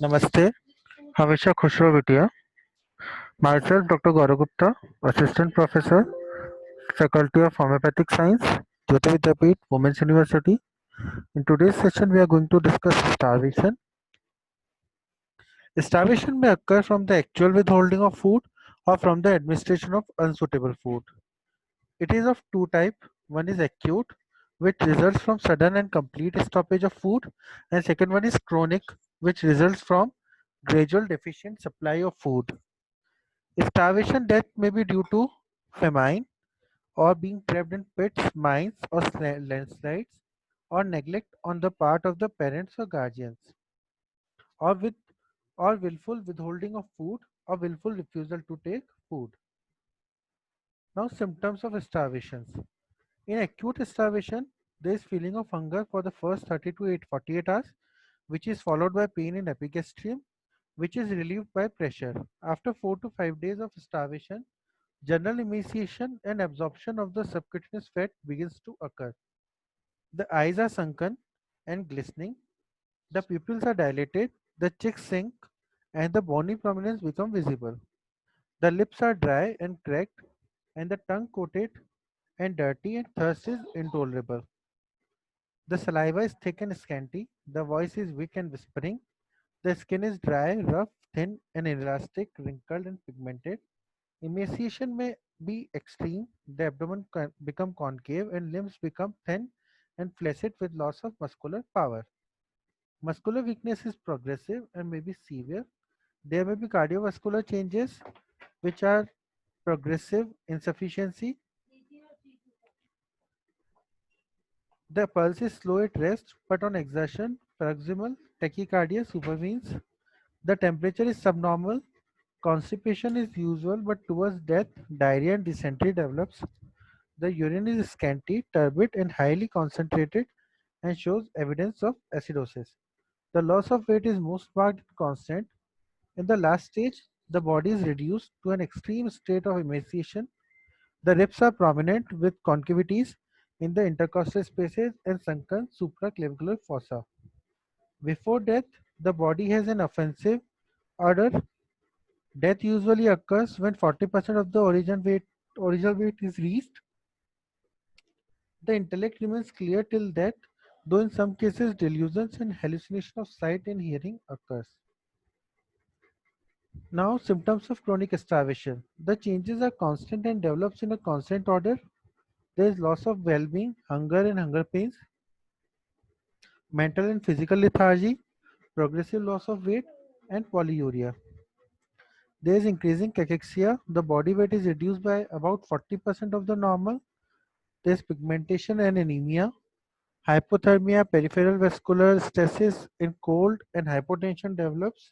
Namaste. Hamisha Khushro Vitia. Myself, Dr. Gaurav Gupta, Assistant Professor, Faculty of Homeopathic Science, Jyoti Vidyapeeth, Women's University. In today's session, we are going to discuss starvation. Starvation may occur from the actual withholding of food or from the administration of unsuitable food. It is of two types. One is acute, which results from sudden and complete stoppage of food, and second one is chronic, which results from gradual deficient supply of food. Starvation death may be due to famine or being trapped in pits, mines, or landslides, or neglect on the part of the parents or guardians, or with or willful withholding of food or willful refusal to take food. Now, symptoms of starvation. In acute starvation, there is feeling of hunger for the first 30 to 48 hours, which is followed by pain in epigastrium, which is relieved by pressure. After 4 to 5 days of starvation, general emaciation and absorption of the subcutaneous fat begins to occur. The eyes are sunken and glistening, the pupils are dilated, the cheeks sink, and the bony prominence become visible. The lips are dry and cracked, and the tongue coated and dirty, and thirst is intolerable. The saliva is thick and scanty, the voice is weak and whispering, the skin is dry, rough, thin, and inelastic, wrinkled, and pigmented. Emaciation may be extreme, the abdomen can become concave and limbs become thin and flaccid with loss of muscular power. Muscular weakness is progressive and may be severe. There may be cardiovascular changes which are progressive insufficiency. The pulse is slow at rest, but on exertion, paroxysmal tachycardia supervenes. The temperature is subnormal. Constipation is usual, but towards death, diarrhea and dysentery develops. The urine is scanty, turbid, and highly concentrated and shows evidence of acidosis. The loss of weight is most marked and constant. In the last stage, the body is reduced to an extreme state of emaciation. The ribs are prominent with concavities in the intercostal spaces and sunken supraclavicular fossa. Before death, the body has an offensive odor. Death usually occurs when 40% of the original weight is reached. The intellect remains clear till death, though in some cases delusions and hallucination of sight and hearing occurs. Now, symptoms of chronic starvation. The changes are constant and develops in a constant order. There is loss of well-being, hunger and hunger pains, mental and physical lethargy, progressive loss of weight, and polyuria. There is increasing cachexia. The body weight is reduced by about 40% of the normal. There is pigmentation and anemia, hypothermia, peripheral vascular stenosis in cold, and hypotension develops.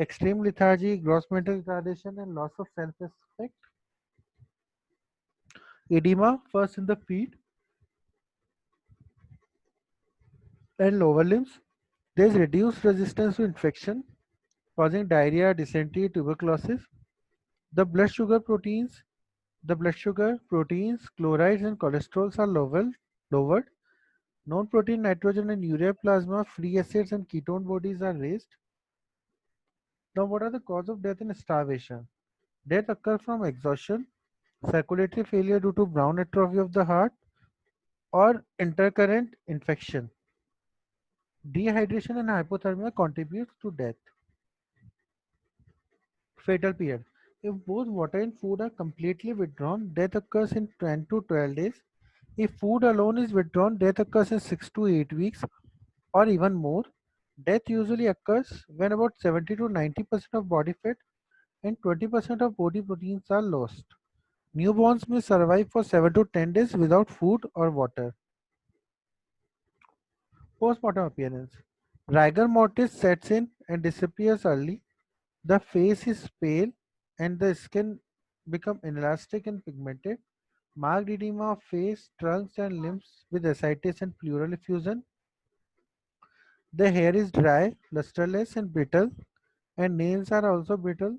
Extreme lethargy, gross mental retardation, and loss of self-respect. Edema, first in the feet and lower limbs. There is reduced resistance to infection, causing diarrhea, dysentery, tuberculosis. The blood sugar proteins, the blood sugar proteins, chlorides, and cholesterols are lowered. Non-protein nitrogen and urea plasma, free acids, and ketone bodies are raised. Now, what are the cause of death in starvation? Death occurs from exhaustion, circulatory failure due to brown atrophy of the heart, or intercurrent infection. Dehydration and hypothermia contributes to death. Fatal period. If both water and food are completely withdrawn, death occurs in 10 to 12 days. If food alone is withdrawn, death occurs in 6 to 8 weeks or even more. Death usually occurs when about 70 to 90% of body fat and 20% of body proteins are lost. Newborns may survive for 7 to 10 days without food or water. Postmortem appearance. Rigor mortis sets in and disappears early. The face is pale and the skin become inelastic and pigmented. Marked edema of face, trunks and limbs with ascites and pleural effusion. The hair is dry, lusterless and brittle, and nails are also brittle.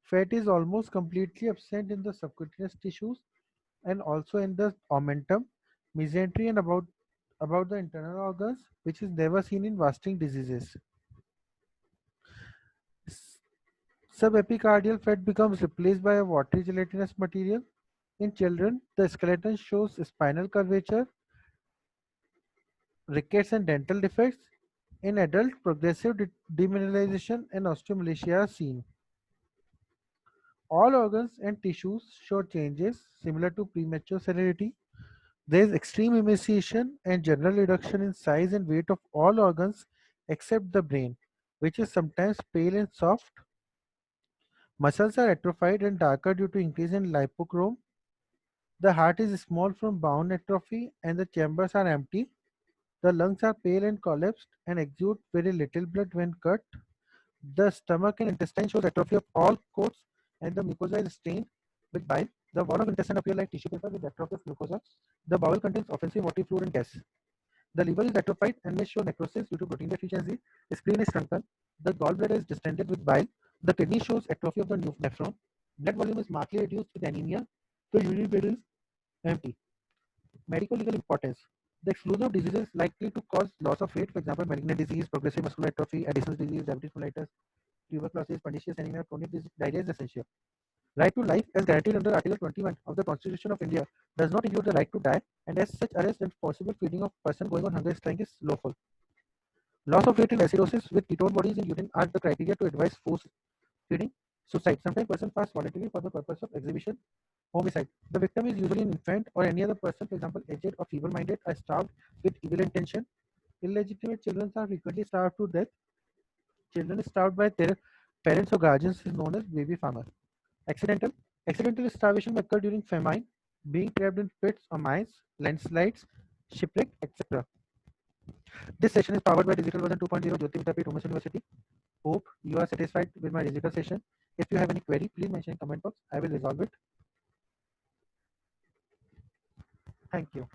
Fat is almost completely absent in the subcutaneous tissues and also in the omentum, mesentery and about the internal organs, which is never seen in wasting diseases. Subepicardial fat becomes replaced by a watery gelatinous material. In children, the skeleton shows spinal curvature, rickets, and dental defects. In adults, progressive demineralization and osteomalacia are seen. All organs and tissues show changes similar to premature senility. There is extreme emaciation and general reduction in size and weight of all organs except the brain, which is sometimes pale and soft. Muscles are atrophied and darker due to increase in lipochrome. The heart is small from bone atrophy and the chambers are empty. The lungs are pale and collapsed and exude very little blood when cut. The stomach and intestine shows atrophy of all coats and the mucosa is stained with bile. The wall of intestine appear like tissue paper with atrophy of mucosa. The bowel contains offensive watery fluid and gas. The liver is atrophied and may show necrosis due to protein deficiency. The spleen is shrunken. The gallbladder is distended with bile. The kidney shows atrophy of the nephron. Blood volume is markedly reduced with anemia. The urine bladder is empty. Medical legal importance. The exclusion of diseases likely to cause loss of weight, for example, malignant disease, progressive muscular atrophy, Addison's disease, diabetes mellitus, tuberculosis, pernicious anemia, chronic diarrhea is essential. Right to life, as guaranteed under Article 21 of the Constitution of India, does not include the right to die, and as such, arrest and forcible feeding of person going on hunger strike is lawful. Loss of weight and acidosis with ketone bodies in urine are the criteria to advise forced feeding. Suicide. Sometimes person fasts voluntarily for the purpose of exhibition. Homicide. The victim is usually an infant or any other person, for example, aged or feeble-minded, are starved with evil intention. Illegitimate children are frequently starved to death. Children starved by their parents or guardians is known as baby farmer. Accidental. Accidental starvation may occur during famine, being trapped in pits or mines, landslides, shipwreck, etc. This session is powered by Digital Version 2.0 Jyoti Vidyapeeth Women's University. Hope you are satisfied with my digital session. If you have any query, please mention in comment box. I will resolve it. Thank you.